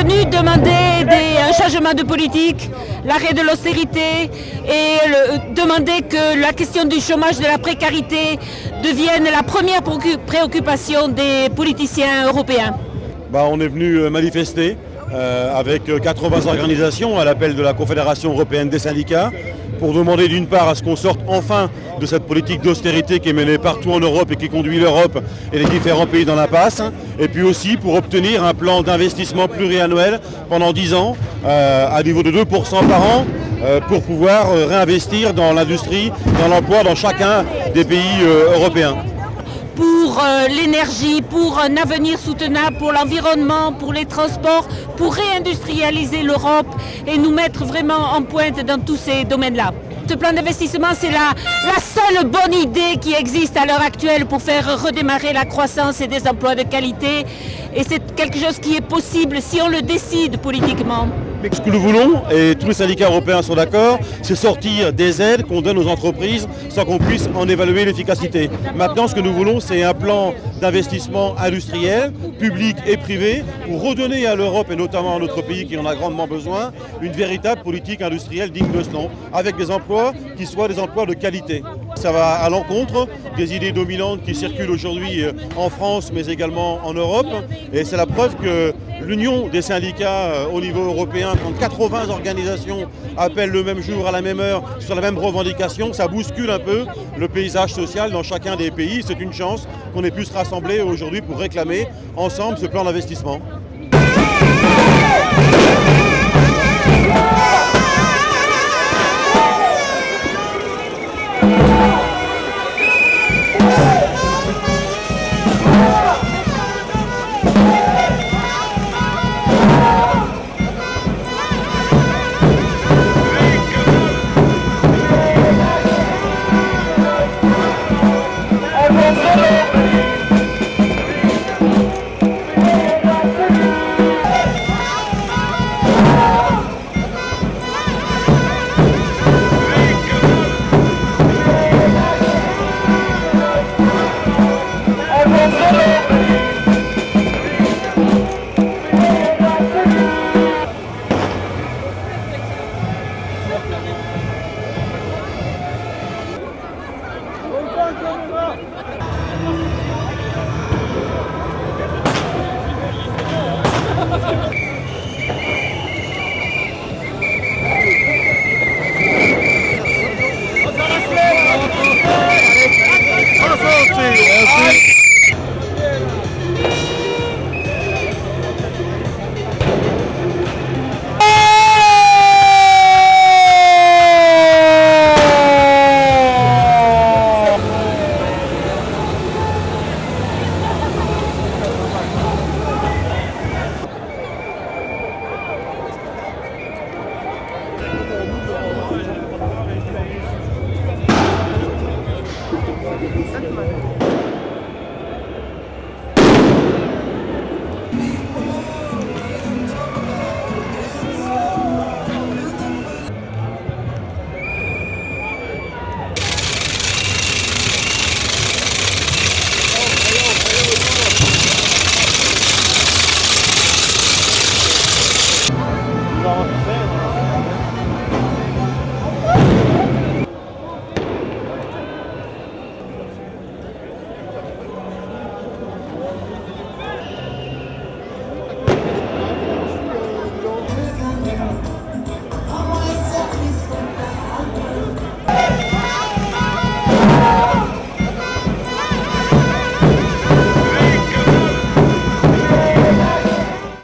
venu demander un changement de politique, l'arrêt de l'austérité et demander que la question du chômage, de la précarité devienne la première préoccupation des politiciens européens. On est venu manifester avec 80 organisations à l'appel de la Confédération européenne des syndicats pour demander d'une part à ce qu'on sorte enfin de cette politique d'austérité qui est menée partout en Europe et qui conduit l'Europe et les différents pays dans l'impasse, et puis aussi pour obtenir un plan d'investissement pluriannuel pendant 10 ans à niveau de 2% par an pour pouvoir réinvestir dans l'industrie, dans l'emploi dans chacun des pays européens. Pour l'énergie, pour un avenir soutenable, pour l'environnement, pour les transports, pour réindustrialiser l'Europe et nous mettre vraiment en pointe dans tous ces domaines-là. Ce plan d'investissement, c'est la seule bonne idée qui existe à l'heure actuelle pour faire redémarrer la croissance et des emplois de qualité. Et c'est quelque chose qui est possible si on le décide politiquement. Mais ce que nous voulons, et tous les syndicats européens sont d'accord, c'est sortir des aides qu'on donne aux entreprises sans qu'on puisse en évaluer l'efficacité. Maintenant, ce que nous voulons, c'est un plan d'investissement industriel, public et privé, pour redonner à l'Europe, et notamment à notre pays qui en a grandement besoin, une véritable politique industrielle digne de ce nom, avec des emplois qui soient des emplois de qualité. Ça va à l'encontre des idées dominantes qui circulent aujourd'hui en France, mais également en Europe. Et c'est la preuve que l'union des syndicats au niveau européen, quand 80 organisations appellent le même jour, à la même heure, sur la même revendication, ça bouscule un peu le paysage social dans chacun des pays. C'est une chance qu'on ait pu se rassembler aujourd'hui pour réclamer ensemble ce plan d'investissement.